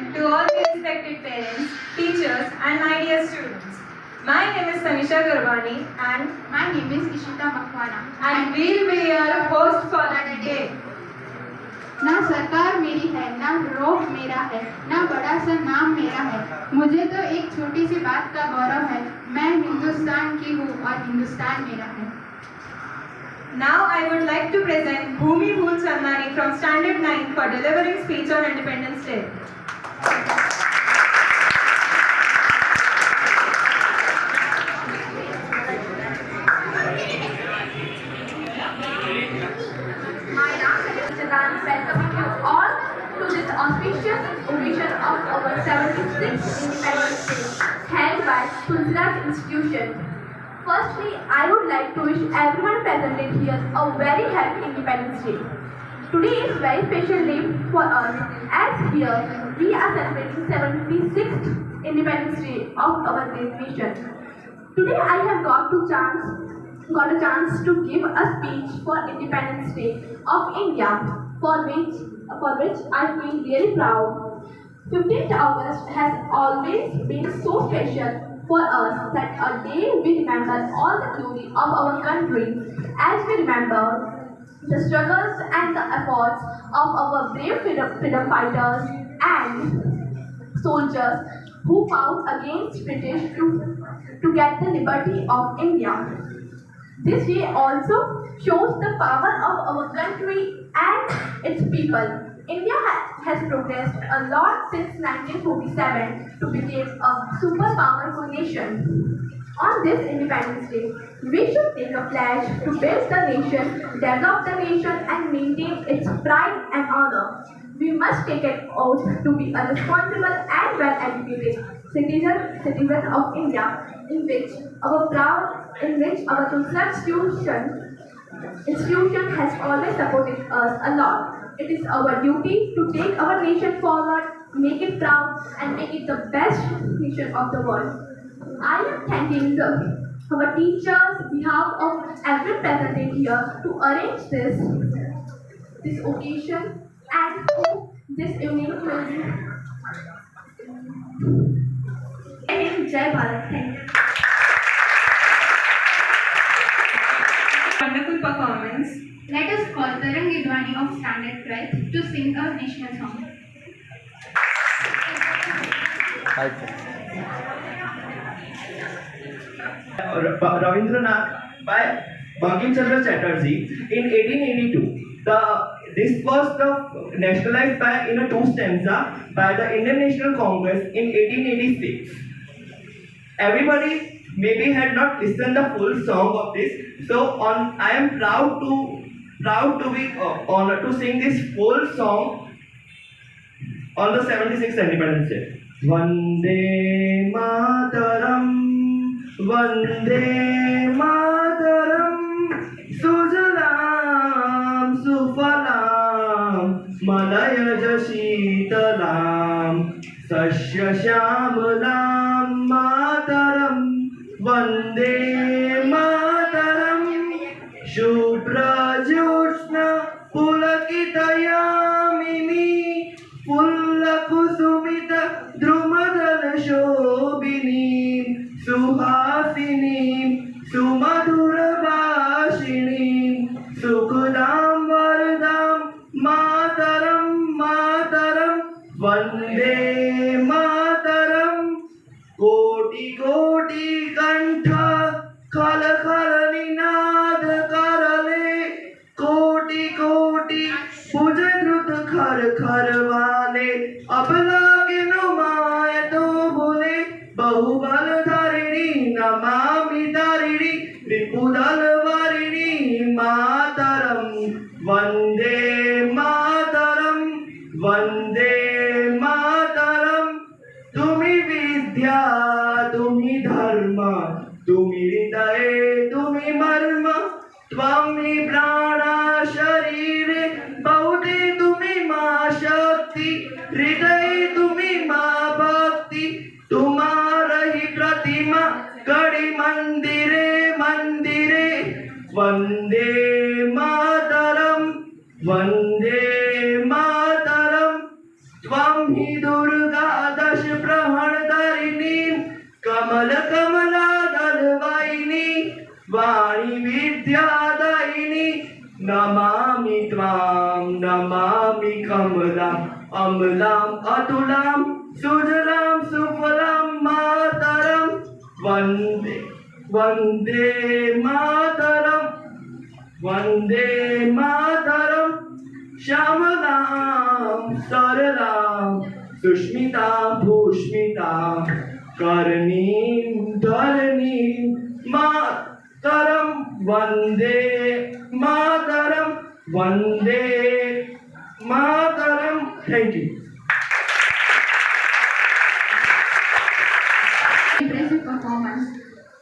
morning to all the respected parents, teachers, and my dear students. My name is Tanisha Garbani and My name is Ishita Makwana. we'll be your host for the day. ना सरकार मेरी है, ना रोब मेरा है, ना बड़ा सा नाम मेरा है। मुझे तो एक छोटी सी बात का गौरव है। मैं हिंदुस्तान की हूँ और हिंदुस्तान मेरा है। Now I would like to present Bhumi Bhul Chandani from Standard 9 for delivering speech on Independence Day. My name is Chandani, welcoming you all to this auspicious occasion of our 76th Independence Day, held by Tulsidas Institution. Firstly, I would like to wish everyone present here a very happy Independence Day. Today is very special day for us, as here we are celebrating 76th Independence Day of our great nation. Today I have got a chance to give a speech for Independence Day of India, for which I feel really proud. 15th August has always been so special for us that a day we remember all the glory of our country, as we remember the struggles and the efforts of our brave freedom fighters and soldiers who fought against British to get the liberty of India. This day also shows the power of our country and its people. India has progressed a lot since 1947 to become a super powerful nation. On this Independence Day, we should take a pledge to build the nation, develop the nation, and maintain its pride and honor. We must take an oath to be a responsible and well-educated citizen of India, in which our Tulsidas institution has always supported us a lot. It is our duty to take our nation forward, make it proud, and make it the best nation of the world. I am thanking our teachers on behalf of every present here to arrange this occasion and hope this evening will be. Jai Bharat. Thank you. Wonderful performance. Let us call Tarang Gidwani of Standard 12 to sing a national song. Ravindranath by Bankim Chandra Chatterjee in 1882. This was the nationalized by in a two stanza by the Indian National Congress in 1886. Everybody maybe had not listened the full song of this, so I am proud to be honored to sing this full song on the 76th Independence Day. Vande Mataram. Vande Mataram, Sujalam, Sufalam, Malayaj Shitalam, Sashya Shyamulam, Mataram, Vande Mataram, Shudra Jyotsna, Pulakita Yamini, Pulla Kusumita, Drumadana Shobini, Suhasini, Sumadhura Bashini, Sukudam Varadam, Mataram, Mataram, Vande Mataram, Koti Koti Kantha, Khala Khala Ninad Karale, Koti Koti, Pujadrut Khar Khar Wale, Abla ke Numaye to Bole, Bahubal Dharini, Namami Dharini, Ripudal Varini, Mataram, Vande Mataram, Vande Mataram, Tumi Vidya, Tumi Dharma, Tumi Ridaye, Tumi Marma, Tvami Prana Sharire, Baude Tumi Ma Shakti, Ridaye Tumi Ma Bhakti, तुम्हारा ही प्रतिमा कड़ी मंदिरे मंदिरे वंदे मातरम त्वं ही दुर्गा दश प्रहरधरिणी कमल कमला दलवाहिनी वाणी विद्यादायिनी नमामि त्वां नमामि कमलाम् अमलाम् अतुलां सुजलां सुफलां मातरं वन्दे वन्दे मातरं वन्दे मातरं श्यामलां सरलां सुष्मितां भूष्मितां कर्णीं धरणीं मातरं वन्दे मातरं वन्दे मातरं। Thank you. Impressive performance.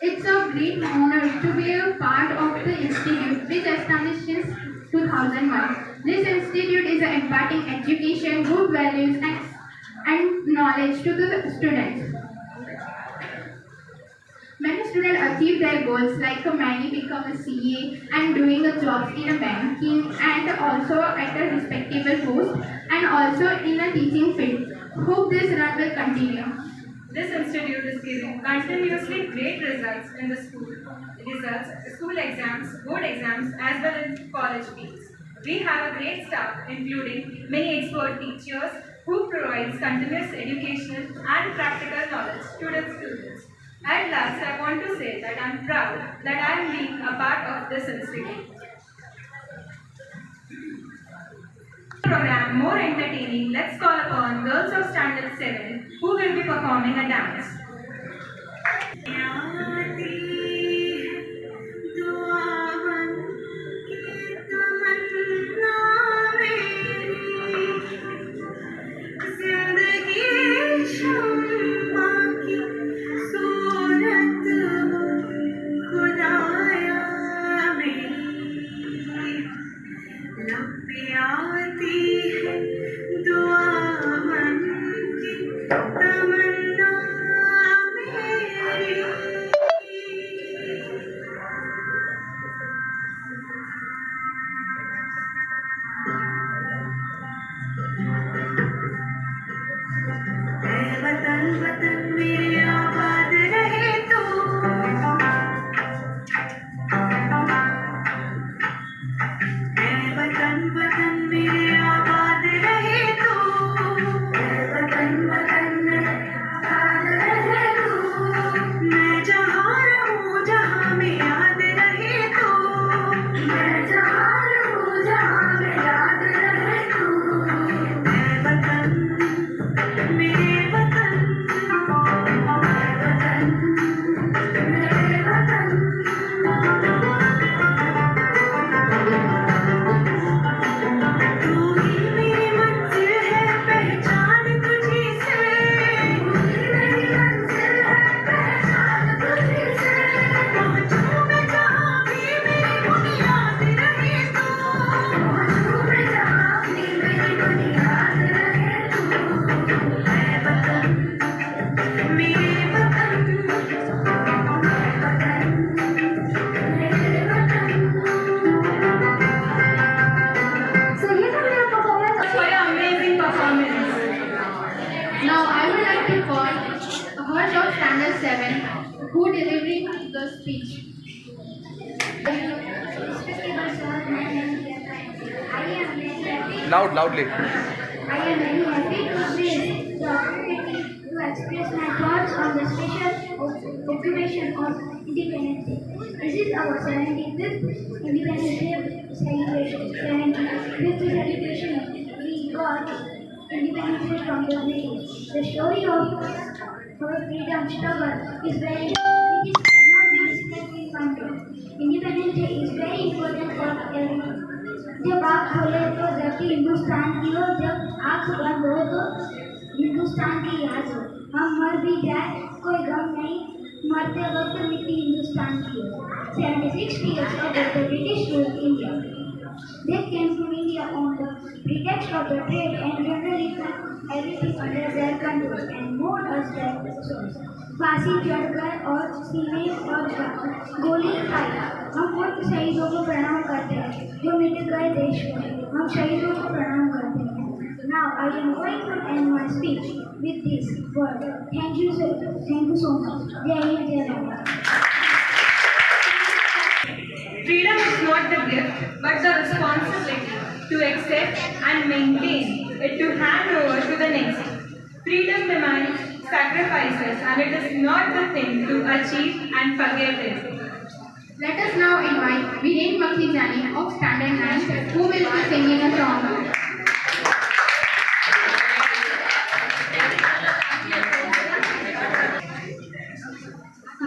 It's a great honor to be a part of the institute which established since 2001. This institute is imparting education, good values and knowledge to the students. Many students achieve their goals like many become a CA and doing a job in a banking and also at a respectable post and also in a teaching field. Hope this run will continue. This institute is giving continuously great results in the school exams, board exams as well as college fields. We have a great staff including many expert teachers who provides continuous educational and practical knowledge to the students. At last, I want to say that I am proud that I am being a part of this institute. Program more entertaining, let's call upon girls of standard 7 who will be performing a dance. Now I would like to call Harsh of Standard 7 who delivering the speech. Loudly. I am very happy to be the opportunity to express my thoughts on the special occupation of Independence Day. This is our 75th Independence Day celebration. 75th celebration we got independence Day from the British. The story of our freedom struggle is very it cannot be discussed in one day. Independence Day is very important for everyone. जब आँख खोले तो जबकि हिंदुस्तान की हो, जब आँख बंद हो तो हिंदुस्तान की याद हो। हम मर भी जाए कोई गम नहीं, मरते वक्त मिट्टी हिंदुस्तान की हो। 76 years ago the British ruled India. They came to India on the pretext of the trade and generally put everything under their control and moved us their resources. फांसी चढ़ गए और सीने और गोली खाई। हम उन शहीदों को प्रणाम करते हैं जो मिट गए देश में। हम शहीदों को प्रणाम करते हैं। Now I am going to end my speech with this word. Thank you, sir. Thank you so much. Jai Hind, Jai Bharat. Freedom is not the gift, but the responsibility to accept and maintain it, to hand over to the next. Freedom demands sacrifices, and it is not the thing to achieve and forget it. Let us now invite Viren Makhijani of Standard 9, who will be singing a song.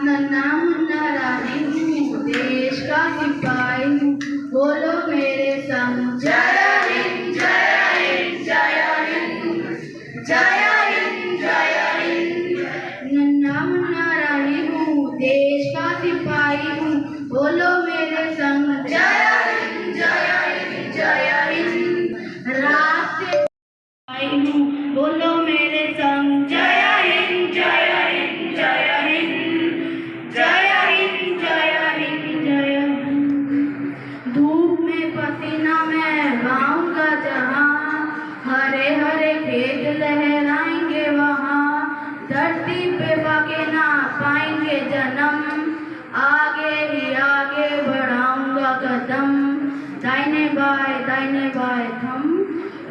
नन्हा मुन्ना रानी हूँ, देश का सिपाही हूँ, बोलो मेरे संग जय हिंद जय हिंद जय हिंद जय हिंद जय हिंद। नन्हा मुन्ना रानी हूँ, देश का सिपाही हूँ, बोलो मेरे संग जय हिंद जय हिंद जय हिंद। राष्ट्र सिपाही हूँ, बोलो मेरे संग जय हिंद जय हिंद जय हिंद जय हिंद जय हिंद जय हिंद। धूप में पसीना में गाऊंगा जहाँ, हरे हरे खेत लहराएंगे वहाँ, धरती पे बाके ना पाएंगे जन्म, आगे ही आगे बढ़ाऊंगा कदम, दाहिने बाएं थम।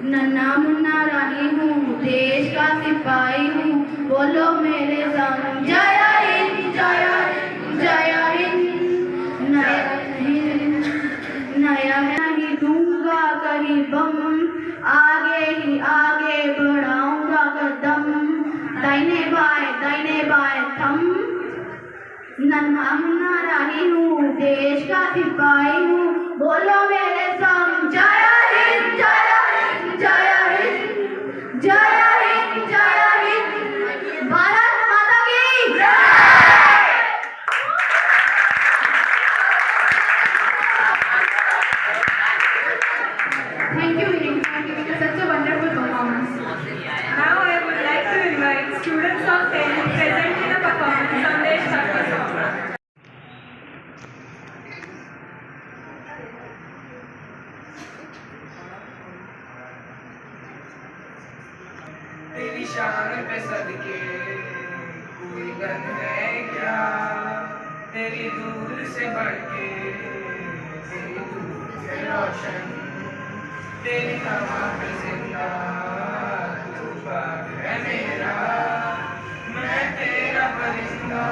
नन्हा मुन्ना राही हूँ, देश का सिपाही हूँ, बोलो मेरे संग जय हिंद जय हिंद जय हिंद। नया नहीं दूंगा कहीं बम, आगे ही आगे बढ़ाऊंगा कदम, दाहिने बाएं थम। नन्हा मुन्ना राही हूँ, देश का सिपाही हूँ, बोलो मेरे संग जय हिंद जय हिंद जय हिंद जय हिंद जय हिंद। भारत माता की जय। Thank you, Viren, for giving us such a wonderful performance. Now I would like to invite students of 10 present in a performance on their Shakti song. तेरी शान पे सदके कोई गन है क्या, तेरी दूर से बढ़ के तेरी दूर से रोशन, तेरी हवा पे जिंदा तू बाग है मेरा, मैं तेरा परिंदा।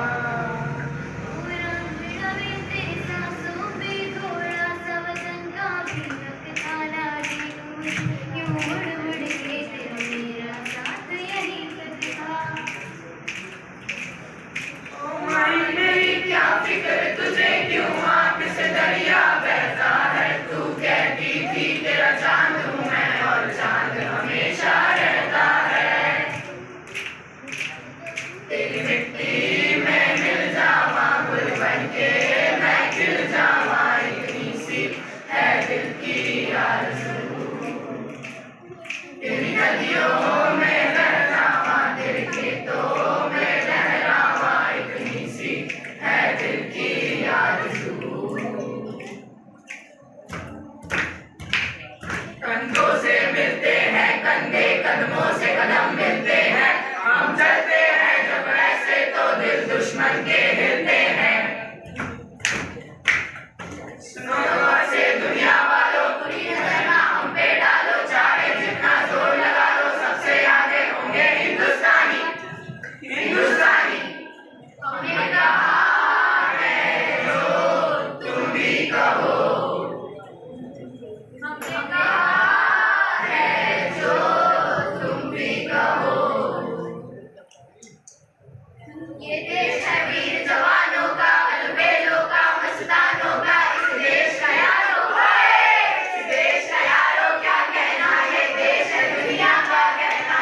मेरी क्या फिक्र तुझे क्यों आंख से दरिया बहता है, तू कहती थी तेरा चांद हूँ मैं और चांद हमेशा रहता है। तेरी मिट्टी में मिल जावा गुल बन के मैं खिल जावा, इतनी सी है दिल की आरज़ू। तेरी गलियों में रह जावा, तेरे खेतों में लहरावा, इतनी सी है दिल की आरज़ू। कंधों से मिलते हैं कंधे, कदमों से कदम मिलते हैं, हम चलते हैं जब ऐसे तो दिल दुश्मन के हिलते हैं। सुनो दुआ से दुनिया वालों, पूरी रहना हम पे डालो, चाहे जितना जोर लगा लो, सबसे आगे होंगे हिंदुस्तानी। हिंदुस्तानी हमने कहा है जो तुम भी कहो, हमने कहा है जो तुम भी कहो। ये देश है वीर जवानों का, अलबेलों का, मस्तानों का, इस देश का यारो है, इस देश का यारो क्या कहना, ये देश है दुनिया का कहना।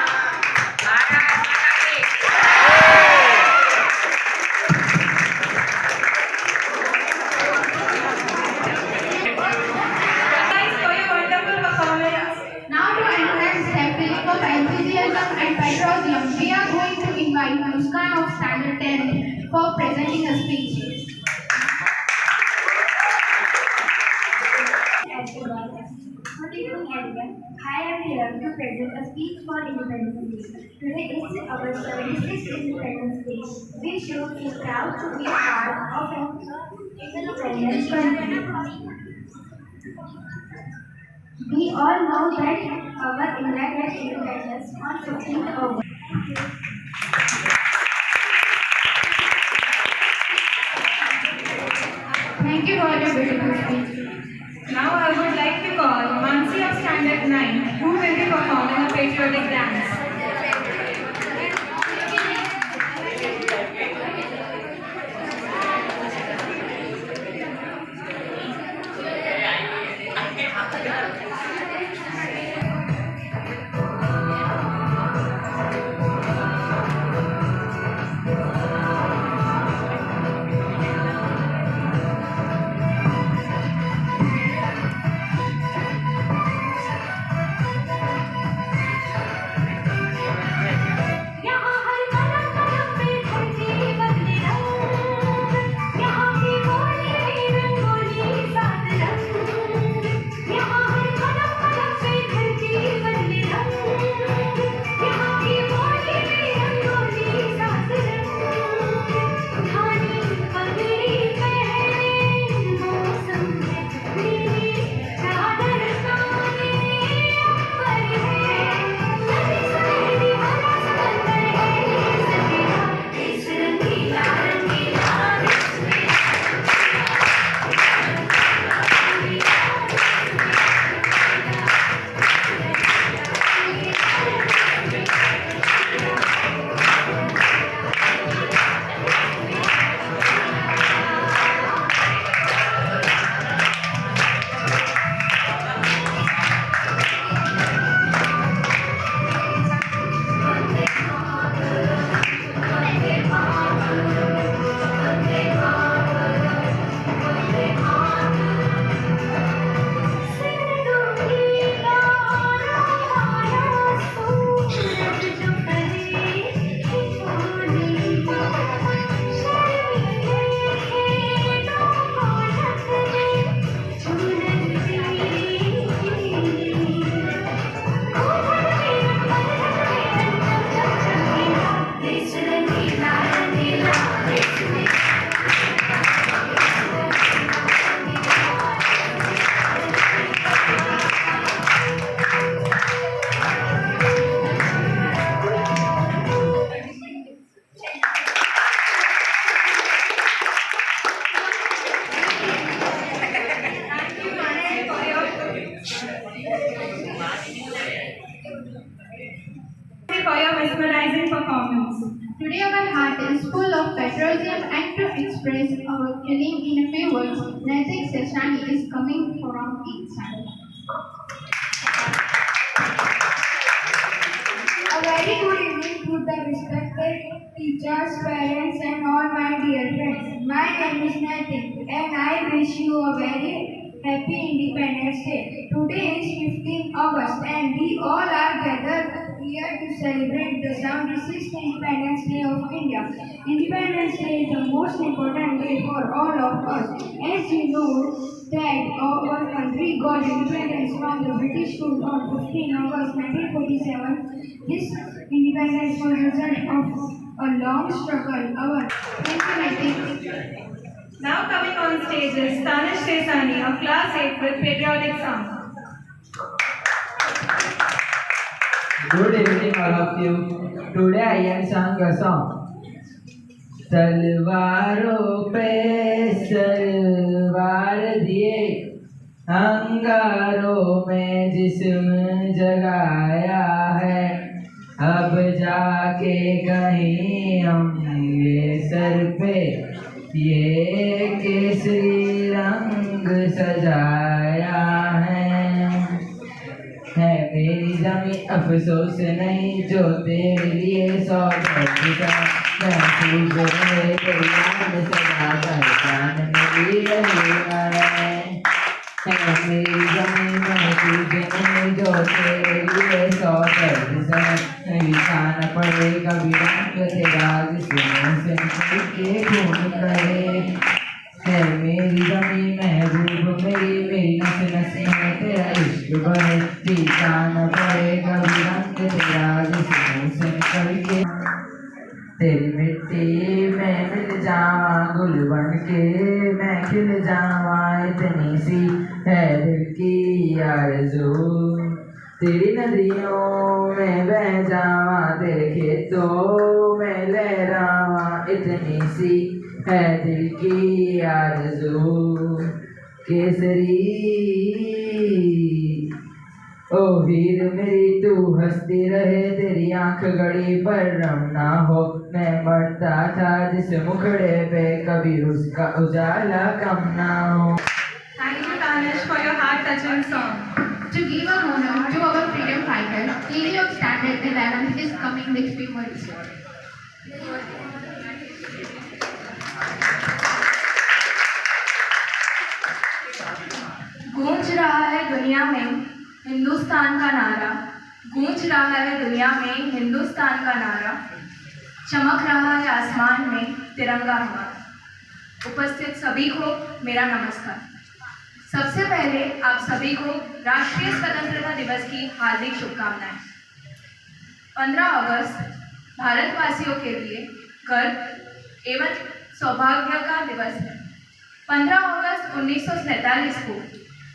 Thanks for your wonderful performance. Now to enhance their feeling of enthusiasm and patriotism, we are going to invite Muskan of Standard 10 for presenting a speech. Good evening everyone. I am here to present a speech for Independence Day. Today is our 76th Independence Day. We should be proud to be part of an independent country. We all know that our India gets independence on 15th August. Thank you for your beautiful speech. Now I would like to call Mansi of Standard 9, who will be performing a patriotic dance. For your mesmerizing performance. Today our heart is full of patriotism and to express our feeling in a few words, Naitik Seshani is coming from each side. A very good evening to the respected teachers, parents and all my dear friends. My name is Naitik and I wish you a very happy Independence Day. Today is 15th August and we all are gathered here to celebrate the 76th Independence Day of India. Independence Day is the most important day for all of us. As you know that our country got independence from the British rule on 15 August 1947. This independence was a result of a long struggle. Thank you, Naitik. Now coming on stage is Tanish Sesani of Class 8 with patriotic song. Good evening, all of you. Today I am sang a song. तलवारों पे सलवार दिए, अंगारों में जिस्म जगाया है, अब जाके कहीं हमने सर पे ये केसरी रंग सजाया है मेरी जमी अफसोस नहीं जो तेरे लिए सौ महफूज रहे तेरी याद सदा पहचान मेरी रही है मेरी जमी महफूज नहीं जो तेरे लिए सौ निशान पड़े कभी रंग तेरा जिसमें से खून करे है मेरी जमी महबूब मेरी नस नस में तेरा इश्क इश्क बहे पीछा न पड़े कभी रंग तेरा जिस मुँह से निकल के तेरी मिट्टी में मिल जावा गुल बन के मैं खिल जावा इतनी सी है दिल की आरज़ू तेरी नदियों में बह जावा तेरे खेतों में लहरावा इतनी सी है दिल की आरज़ू केसरी ओ वीर मेरी तू हंसती रहे तेरी आंख गड़ी पर रम ना हो मैं मरता था जिस मुखड़े पे कभी उसका उजाला कम ना हो। Thank you, Tanish, for your heart-touching song. To give a honor to our freedom fighter, lady of standard 11 is coming next few months. गूंज रहा है दुनिया में हिंदुस्तान का नारा, गूंज रहा है दुनिया में हिंदुस्तान का नारा, चमक रहा है आसमान में तिरंगा हमारा। उपस्थित सभी को मेरा नमस्कार। सबसे पहले आप सभी को राष्ट्रीय स्वतंत्रता दिवस की हार्दिक शुभकामनाएं। 15 अगस्त भारतवासियों के लिए गर्व एवं सौभाग्य का दिवस है। 15 अगस्त 1947 को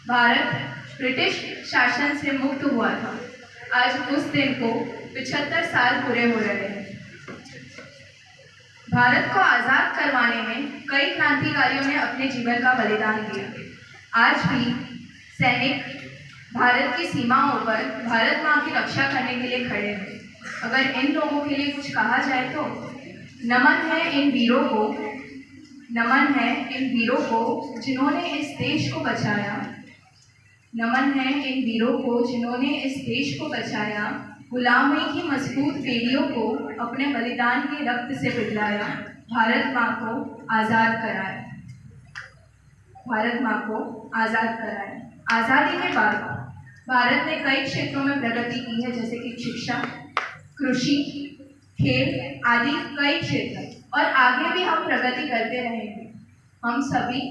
भारत ब्रिटिश शासन से मुक्त हुआ था। आज उस दिन को 75 साल पूरे हो रहे हैं। भारत को आज़ाद करवाने में कई क्रांतिकारियों ने अपने जीवन का बलिदान दिया। आज भी सैनिक भारत की सीमाओं पर भारत माँ की रक्षा करने के लिए खड़े हैं। अगर इन लोगों के लिए कुछ कहा जाए तो नमन है इन वीरों को, नमन है इन वीरों को जिन्होंने इस देश को बचाया, नमन है इन वीरों को जिन्होंने इस देश को बचाया, गुलामी की मजबूत बेड़ियों को अपने बलिदान के रक्त से पिघलाया, भारत माँ को आज़ाद कराया, भारत माँ को आज़ाद कराया। आज़ादी के बाद भारत ने कई क्षेत्रों में प्रगति की है, जैसे कि शिक्षा, कृषि, खेल आदि कई क्षेत्र, और आगे भी हम प्रगति करते रहेंगे। हम सभी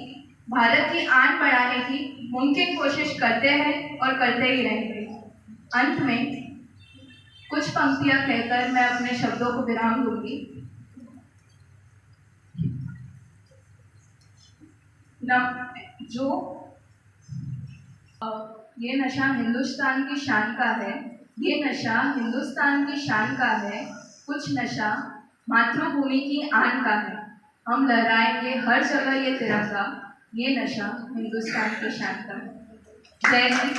भारत की आन बढ़ाने की मुमकिन कोशिश करते हैं और करते ही रहेंगे। अंत में कुछ पंक्तियां कहकर मैं अपने शब्दों को विराम दूंगी। ये नशा हिंदुस्तान की शान का है, ये नशा हिंदुस्तान की शान का है, कुछ नशा मातृभूमि की आन का है। हम लहराएंगे हर जगह ये तिरंगा, ये नशा हिंदुस्तान की शान का है। जय Hind.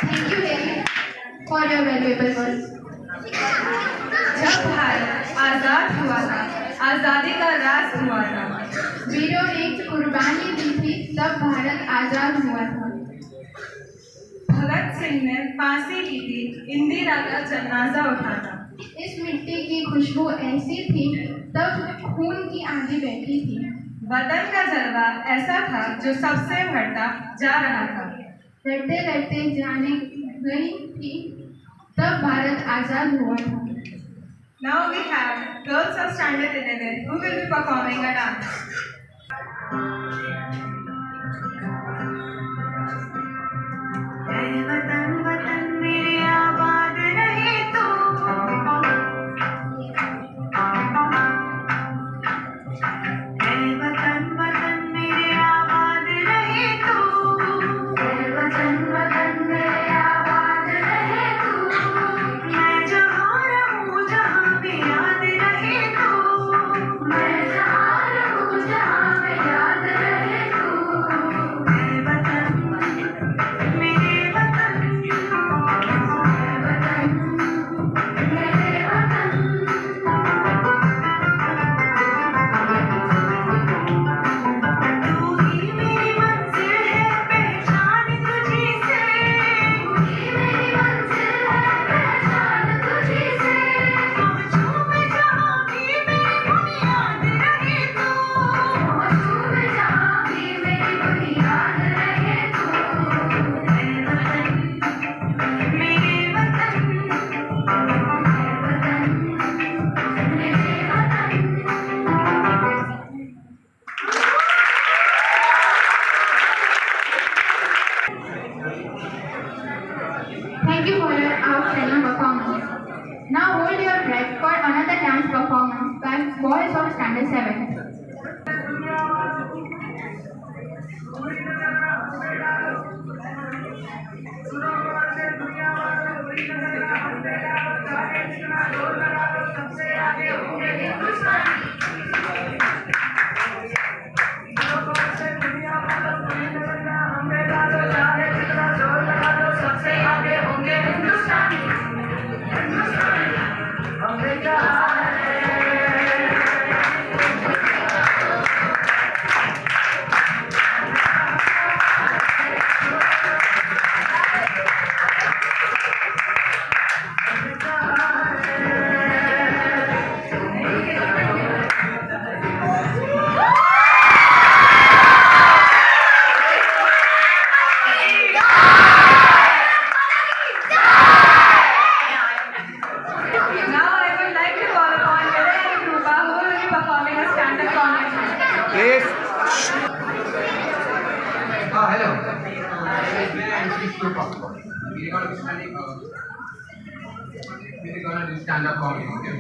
Thank you, Devi, for your valuable words. जब भारत आज़ाद हुआ था, आज़ादी का राज हुआ था। वीरों ने कुर्बानी दी थी, तब भारत आजाद हुआ था। भगत सिंह ने फांसी ली थी, इंदिरा का जनाजा उठा था। इस मिट्टी की खुशबू ऐसी थी, तब खून की आंधी बहती थी। वतन का जलवा ऐसा था जो सबसे बढ़ता जा रहा था। लड़ते लड़ते जाने गई थी, तब भारत आजाद हुआ था। Now we have girls of standard 11 who will be performing a dance. वतन वतन मेरे आबाद रहे तू, वतन वतन मेरे आबाद रहे तू, वतन वतन मेरे आबाद रहे तू, मैं जहाँ रहूँ जहाँ भी याद रहे तू, मैं जहाँ रहूँ जहाँ Thank you for your outstanding performance. Now hold your breath for another dance performance by boys of Standard 7. Hello. We're gonna do stand-up comedy. Okay.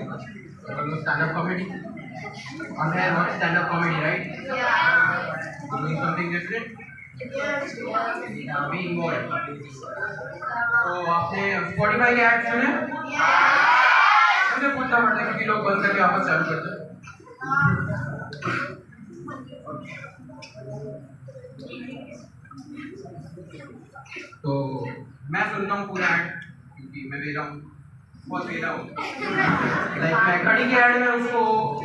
We're gonna do stand-up comedy. On here, what stand-up comedy, right? Yeah. Doing something different. Being more. So आपने Spotify के add सुने? मुझे पूछना पड़ता है क्योंकि लोग बंद करके वापस चालू करते हैं। तो मैं सुनता हूँ पूरा ऐड क्योंकि मैं वेला हूँ, बहुत वेला हूँ। लाइक मैं घड़ी के ऐड में उसको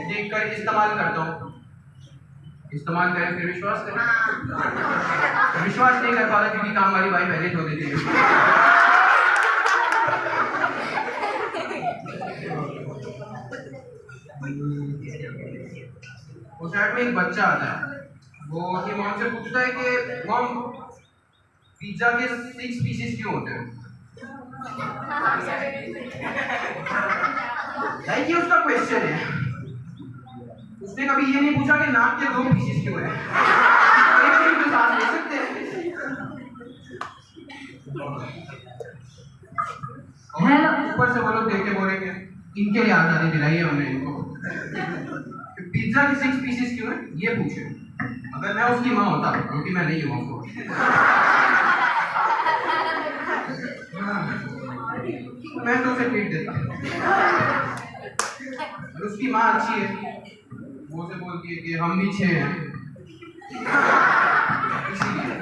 देखकर इस्तेमाल करता हूँ। इस्तेमाल करें फिर विश्वास करें। विश्वास नहीं कर पा रहा क्योंकि काम वाली भाई पहले धो देती है। उस ऐड में एक बच्चा आता है, वो अपनी मॉम से पूछता है कि मॉम पिज्जा के 6 पीसेस क्यों होते हैं? ये उसका क्वेश्चन है। उसने कभी ये नहीं पूछा कि नाक के 2 पीसेस क्यों हैं? एक चीज तो सांस ले सकते हैं। हेलो, ऊपर से वो लोग देख के बोलेंगे इनके लिए आजादी दिलाई है हमने इनको। पिज्जा के 6 पीसेस क्यों हैं? ये पूछे। अगर मैं उसकी माँ होता, क्योंकि मैं नहीं हूँ, मैं तो उसे ट्रीट देता। उसकी माँ अच्छी है, वो उसे बोलती है कि हम भी 6 हैं। इसीलिए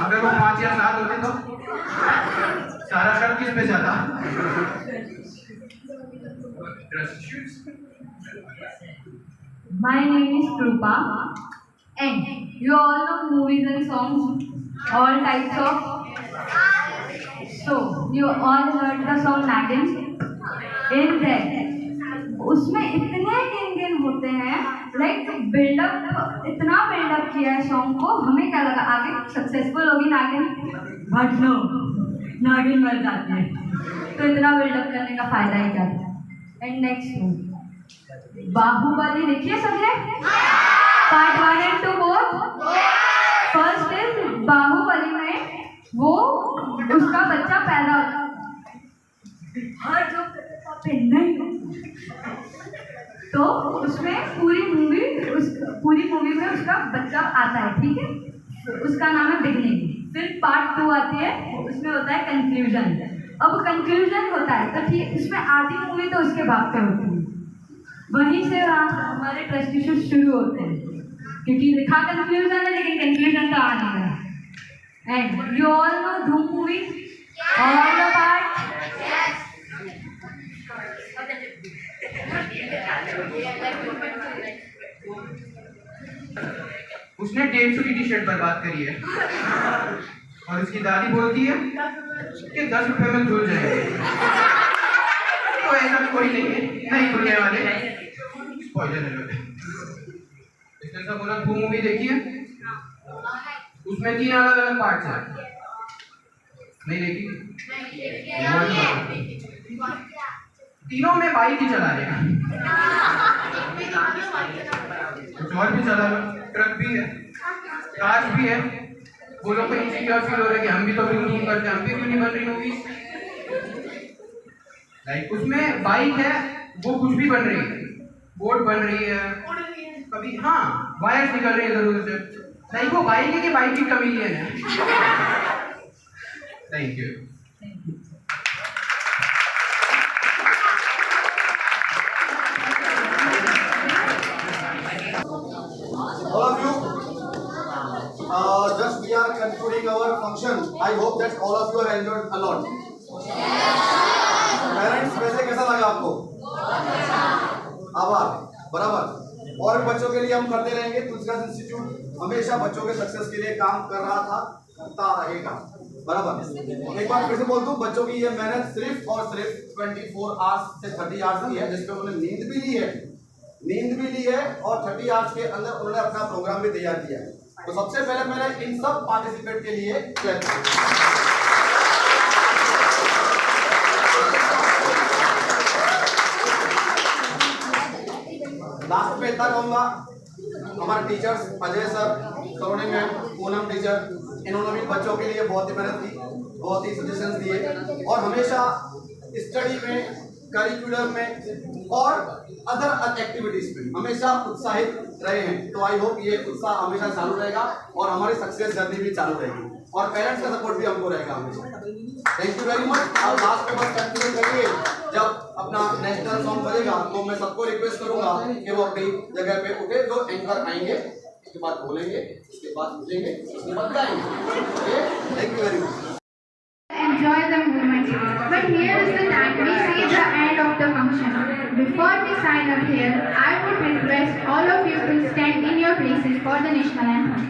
अगर वो 5 या 7 होते तो सारा शक किस पे जाता? My name is Krupa, and you all know movies and songs, all types of. So you all heard the song Naggin. In that, उसमें इतने गिन होते हैं, लाइक बिल्डअप, इतना बिल्डअप किया है सॉन्ग को। हमें क्या लगा आगे सक्सेसफुल होगी नागिन, बट नो, नागिन मर जाती है। तो इतना बिल्डअप करने का फायदा ही क्या था। एंड नेक्स्ट बाहुबली देखिए सबने, part 1 and 2 both. First is Baahubali में वो उसका बच्चा पैदा होता है, हर जो नहीं, तो उसमें पूरी मूवी में उसका बच्चा आता है, ठीक है। उसका नाम है बिगनिंग। फिर पार्ट 2 आती है, उसमें होता है कंक्लूजन। अब कंक्लूजन होता है तो ठीक, उसमें आधी मूवी तो उसके बाप पे होती है। वहीं से हमारे ट्रस्ट इश्यूज शुरू होते हैं, क्योंकि लिखा कंक्लूजन है लेकिन कंक्लूजन तो आ नहीं रहा। एंड यू ऑल नो धूम मूवी, ऑल द पार्ट। उसने 150 की टी-शर्ट बर्बाद करी है और उसकी दादी बोलती है कि 10 रुपए में धुल जाएंगे। तो ऐसा भी कोई नहीं है, नहीं धुलने वाले। Spoiler alert. इसने सब बोला धूम मूवी देखी है, उसमें 3 अलग-अलग पार्ट्स हैं। नहीं देखी? तीनों में बाइक ही चला रहे हैं, कुछ और भी चला रहा, ट्रक भी है, कार भी है, वो लोग को इनसिक्योर फील हो रहा है कि हम भी तो क्यों नहीं करते, हम भी क्यों नहीं बन रही मूवीज। लाइक उसमें बाइक है, वो कुछ भी बन रही है, बोट बन रही है, कभी हाँ वायर्स निकल रही है इधर उधर से। नहीं वो बाइक है कि बाइक की कमीलियन है। Thank you. All of you, just we are concluding our function. I hope that all of you have enjoyed a lot. Parents, वैसे कैसा लगा आपको? आभार, बराबर। और भी बच्चों के लिए हम करते रहेंगे। तुलसीदास इंस्टीट्यूट हमेशा बच्चों के सक्सेस के लिए काम कर रहा था, करता रहेगा, बराबर। एक बार फिर से बोल दूं, बच्चों की ये मेहनत सिर्फ और सिर्फ 24 आवर्स से 30 आवर्स की है, जिसपे उन्होंने नींद भी ली है और 30 आवर्स के अंदर उन्होंने अपना प्रोग्राम भी तैयार किया है। तो सबसे पहले मैंने इन सब पार्टिसिपेट के लिए लास्ट में इतना कहूंगा, हमारे टीचर्स अजय सर, सलोनी मैम, पूनम टीचर, इन्होंने भी बच्चों के लिए बहुत ही मेहनत की, बहुत ही सजेशंस दिए और हमेशा स्टडी में, करिकुलर में और अदर एक्टिविटीज में हमेशा उत्साहित रहे हैं। तो आई होप ये उत्साह हमेशा चालू रहेगा और हमारी सक्सेस जर्नी भी चालू रहेगी और पेरेंट्स का सपोर्ट भी हमको रहेगा हमेशा। Thank you very much. और लास्ट में बस कंटिन्यू करिए, जब अपना नेशनल सॉन्ग बजेगा तो मैं सबको रिक्वेस्ट करूंगा कि वो अपनी जगह पे उठे, जो एंकर आएंगे उसके बाद बोलेंगे, उसके बाद उठेंगे, उसके बाद गाएंगे। Thank you very much. Enjoy the moment. But here is the time we see the end of the function. Before we sign up here, I would request all of you to stand in your places for the national anthem.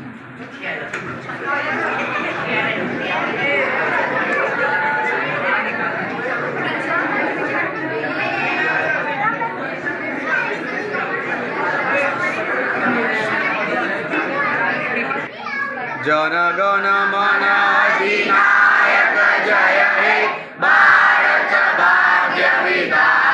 Jana Gana मन अधिनायक जय हे भारत भाग्य विधाता।